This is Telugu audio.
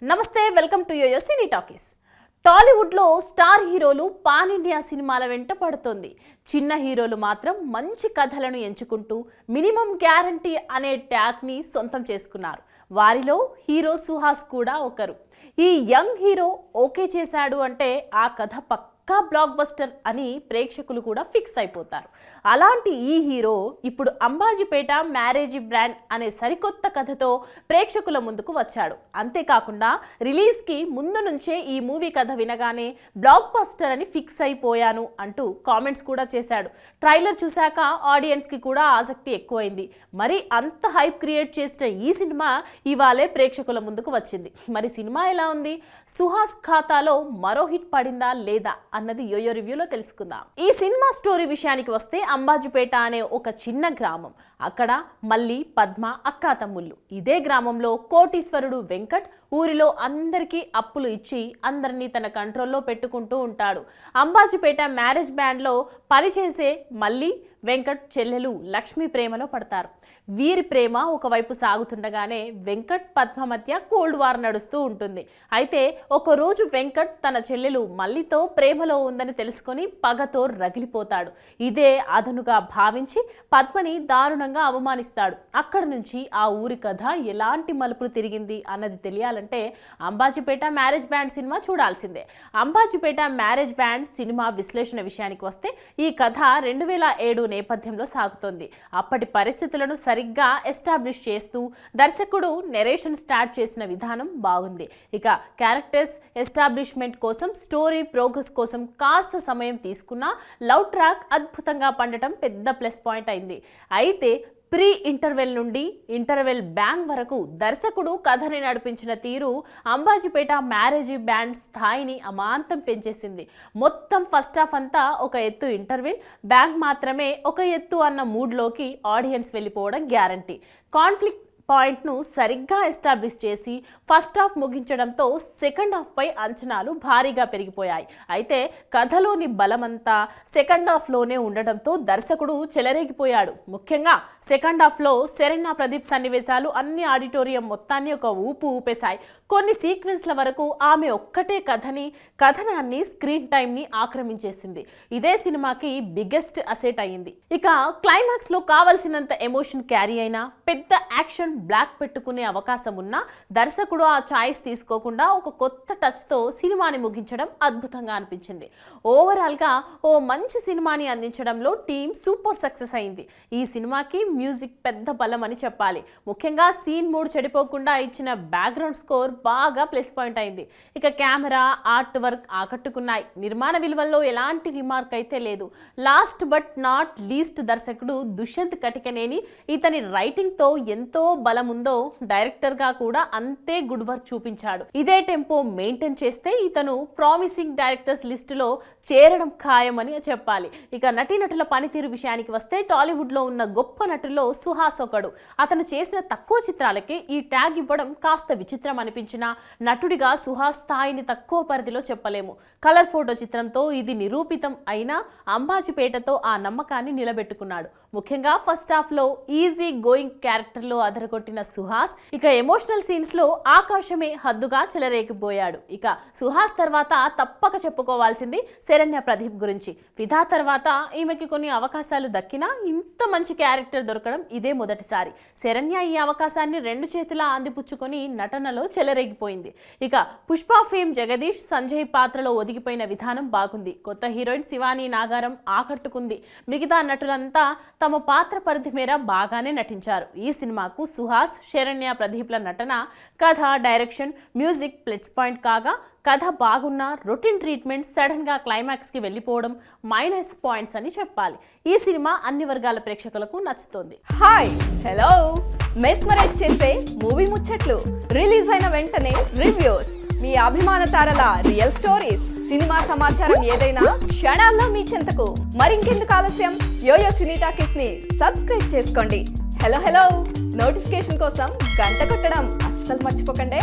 నమస్తే, welcome to YoYo Cine Talkies. టాలీవుడ్లో స్టార్ హీరోలు పాన్ ఇండియా సినిమాల వెంట పడుతోంది. చిన్న హీరోలు మాత్రం మంచి కథలను ఎంచుకుంటూ మినిమం గ్యారంటీ అనే ట్యాగ్ని సొంతం చేసుకున్నారు. వారిలో హీరో సుహాస్ కూడా ఒకరు. ఈ యంగ్ హీరో ఓకే చేశాడు అంటే ఆ కథ పక్కా బ్లాక్ బస్టర్ అని ప్రేక్షకులు కూడా ఫిక్స్ అయిపోతారు. అలాంటి ఈ హీరో ఇప్పుడు అంబాజీపేట మ్యారేజీ బ్రాండ్ అనే సరికొత్త కథతో ప్రేక్షకుల ముందుకు వచ్చాడు. అంతేకాకుండా రిలీజ్కి ముందు నుంచే ఈ మూవీ కథ వినగానే బ్లాక్ బస్టర్ అని ఫిక్స్ అయిపోయాను అంటూ కామెంట్స్ కూడా చేశాడు. ట్రైలర్ చూశాక ఆడియన్స్కి కూడా ఆసక్తి ఎక్కువైంది. మరి అంత హైప్ క్రియేట్ చేసిన ఈ సినిమా ఇవాళే ప్రేక్షకుల ముందుకు వచ్చింది. మరి సినిమా ఎలా ఉంది? సుహాస్ ఖాతాలో మరో హిట్ పడిందా లేదా అన్నది యోయో రివ్యూలో తెలుసుకుందాం. ఈ సినిమా స్టోరీ విషయానికి వస్తే అంబాజీపేట అనే ఒక చిన్న గ్రామం. అక్కడ మల్లి, పద్మ అక్కా తమ్ముళ్ళు. ఇదే గ్రామంలో కోటీశ్వరుడు వెంకట్ ఊరిలో అందరికీ అప్పులు ఇచ్చి అందరినీ తన కంట్రోల్లో పెట్టుకుంటూ ఉంటాడు. అంబాజీపేట మ్యారేజ్ బ్యాండ్లో పనిచేసే మల్లి, వెంకట్ చెల్లెలు లక్ష్మి ప్రేమలో పడతారు. వీరి ప్రేమ ఒకవైపు సాగుతుండగానే వెంకట్ పద్మ మధ్య కోల్డ్ వార్ నడుస్తూ ఉంటుంది. అయితే ఒకరోజు వెంకట్ తన చెల్లెలు మల్లితో ప్రేమలో ఉందని తెలుసుకొని పగతో రగిలిపోతాడు. ఇదే అదనుగా భావించి పద్మని దారుణంగా అవమానిస్తాడు. అక్కడి నుంచి ఆ ఊరి కథ ఎలాంటి మలుపులు తిరిగింది అన్నది తెలియాలంటే అంబాజీపేట మ్యారేజ్ బ్యాండ్ సినిమా చూడాల్సిందే. అంబాజీపేట మ్యారేజ్ బ్యాండ్ సినిమా విశ్లేషణ విషయానికి వస్తే ఈ కథ 2007 నేపథ్యంలో సాగుతోంది. అప్పటి పరిస్థితులను సరిగ్గా ఎస్టాబ్లిష్ చేస్తూ దర్శకుడు నెరేషన్ స్టార్ట్ చేసిన విధానం బాగుంది. ఇక క్యారెక్టర్స్ ఎస్టాబ్లిష్మెంట్ కోసం, స్టోరీ ప్రోగ్రెస్ కోసం కాస్త సమయం తీసుకున్న లవ్ ట్రాక్ అద్భుతంగా పండటం పెద్ద ప్లస్ పాయింట్ అయింది. అయితే ప్రీ ఇంటర్వెల్ నుండి ఇంటర్వెల్ బ్యాంగ్ వరకు దర్శకుడు కథని నడిపించిన తీరు అంబాజీపేట మ్యారేజీ బ్యాండ్ స్థాయిని అమాంతం పెంచేసింది. మొత్తం ఫస్ట్ హాఫ్ అంతా ఒక ఎత్తు, ఇంటర్వెల్ బ్యాంగ్ మాత్రమే ఒక ఎత్తు అన్న మూడ్లోకి ఆడియన్స్ వెళ్ళిపోవడం గ్యారంటీ. కాన్ఫ్లిక్ట్ పాయింట్ను సరిగ్గా ఎస్టాబ్లిష్ చేసి ఫస్ట్ హాఫ్ ముగించడంతో సెకండ్ హాఫ్పై అంచనాలు భారీగా పెరిగిపోయాయి. అయితే కథలోని బలమంతా సెకండ్ హాఫ్లోనే ఉండడంతో దర్శకుడు చెలరేగిపోయాడు. ముఖ్యంగా సెకండ్ హాఫ్లో శరణ్య ప్రదీప్ సన్నివేశాలు అన్ని ఆడిటోరియం మొత్తాన్ని ఒక ఊపు ఊపేశాయి. కొన్ని సీక్వెన్స్ల వరకు ఆమె ఒక్కటే కథనాన్ని, స్క్రీన్ టైంని ఆక్రమించేసింది. ఇదే సినిమాకి బిగ్గెస్ట్ అసెట్ అయ్యింది. ఇక క్లైమాక్స్లో కావలసినంత ఎమోషన్ క్యారీ అయినా, పెద్ద యాక్షన్ బ్లాక్ పెట్టుకునే అవకాశం ఉన్నా దర్శకుడు ఆ ఛాయిస్ తీసుకోకుండా ఒక కొత్త టచ్తో సినిమాని ముగించడం అద్భుతంగా అనిపించింది. ఓవరాల్గా ఓ మంచి సినిమాని అందించడంలో టీం సూపర్ సక్సెస్ అయింది. ఈ సినిమాకి మ్యూజిక్ పెద్ద బలం అని చెప్పాలి. ముఖ్యంగా సీన్ మూడ్ చెడిపోకుండా ఇచ్చిన బ్యాక్గ్రౌండ్ స్కోర్ బాగా ప్లస్ పాయింట్ అయింది. ఇక కెమెరా, ఆర్ట్ వర్క్ ఆకట్టుకున్నాయి. నిర్మాణ విలువల్లో ఎలాంటి రిమార్క్ అయితే లేదు. లాస్ట్ బట్ నాట్ లీస్ట్ దర్శకుడు దుష్యంత్ కటికనేని ఇతని రైటింగ్తో ఎంతో బలం ఉందో డైరెక్టర్గా కూడా అంతే గుడ్ వర్క్ చూపించాడు. ఇదే టెంపో మెయింటైన్ చేస్తే ఇతను ప్రామిసింగ్ డైరెక్టర్స్ లిస్టులో చేరడం ఖాయమని చెప్పాలి. ఇక నటీనటుల పనితీరు విషయానికి వస్తే టాలీవుడ్లో ఉన్న గొప్ప నటుల్లో సుహాస్ ఒకడు. అతను చేసిన తక్కువ చిత్రాలకే ఈ ట్యాగ్ ఇవ్వడం కాస్త విచిత్రం అనిపించినా నటుడిగా సుహాస్ స్థాయిని తక్కువ పరిధిలో చెప్పలేము. కలర్ ఫోటో చిత్రంతో ఇది నిరూపితం అయినా అంబాజీపేటతో ఆ నమ్మకాన్ని నిలబెట్టుకున్నాడు. ముఖ్యంగా ఫస్ట్ హాఫ్లో ఈజీ గోయింగ్ క్యారెక్టర్లో అదరగొట్టిన సుహాస్ ఇక ఎమోషనల్ సీన్స్లో ఆకాశమే హద్దుగా చెలరేగిపోయాడు. ఇక సుహాస్ తర్వాత తప్పక చెప్పుకోవాల్సింది శరణ్య ప్రదీప్ గురించి. విధా తర్వాత ఈమెకి కొన్ని అవకాశాలు దక్కినా ఇంత మంచి క్యారెక్టర్ దొరకడం ఇదే మొదటిసారి. శరణ్య ఈ అవకాశాన్ని 2 చేతులా అందిపుచ్చుకొని నటనలో చెలరేగిపోయింది. ఇక పుష్ప ఫేమ్ జగదీష్, సంజయ్ పాత్రలో ఒదిగిపోయిన విధానం బాగుంది. కొత్త హీరోయిన్ శివాని నాగారం ఆకట్టుకుంది. మిగతా నటులంతా తమ పాత్ర పరిధి మేర బాగానే నటించారు. ఈ సినిమాకు సుహాస్, శరణ్య ప్రదీప్ల నటన, కథ, డైరెక్షన్, మ్యూజిక్ ప్లస్ పాయింట్ కాగా కథ బాగున్న రొటీన్ ట్రీట్మెంట్ సడన్గా క్లైమాక్స్కి వెళ్ళిపోవడం మైనస్ పాయింట్స్ అని చెప్పాలి. ఈ సినిమా అన్ని వర్గాల ప్రేక్షకులకు నచ్చుతోంది. హాయ్, హలో, మెస్మరైజ్ చేసే మూవీ ముచ్చట్లు, రిలీజ్ అయిన వెంటనే రివ్యూస్, మీ అభిమాన తారల రియల్ స్టోరీస్, సినిమా సమాచారం ఏదైనా క్షణాల్లో మీ చెంతకు. మరింకెందుకు ఆలస్యం? యోయో సినీ టాకీస్ ని సబ్స్క్రైబ్ చేసుకోండి. హలో, నోటిఫికేషన్ కోసం గంట కొట్టడం అస్సలు మర్చిపోకండి.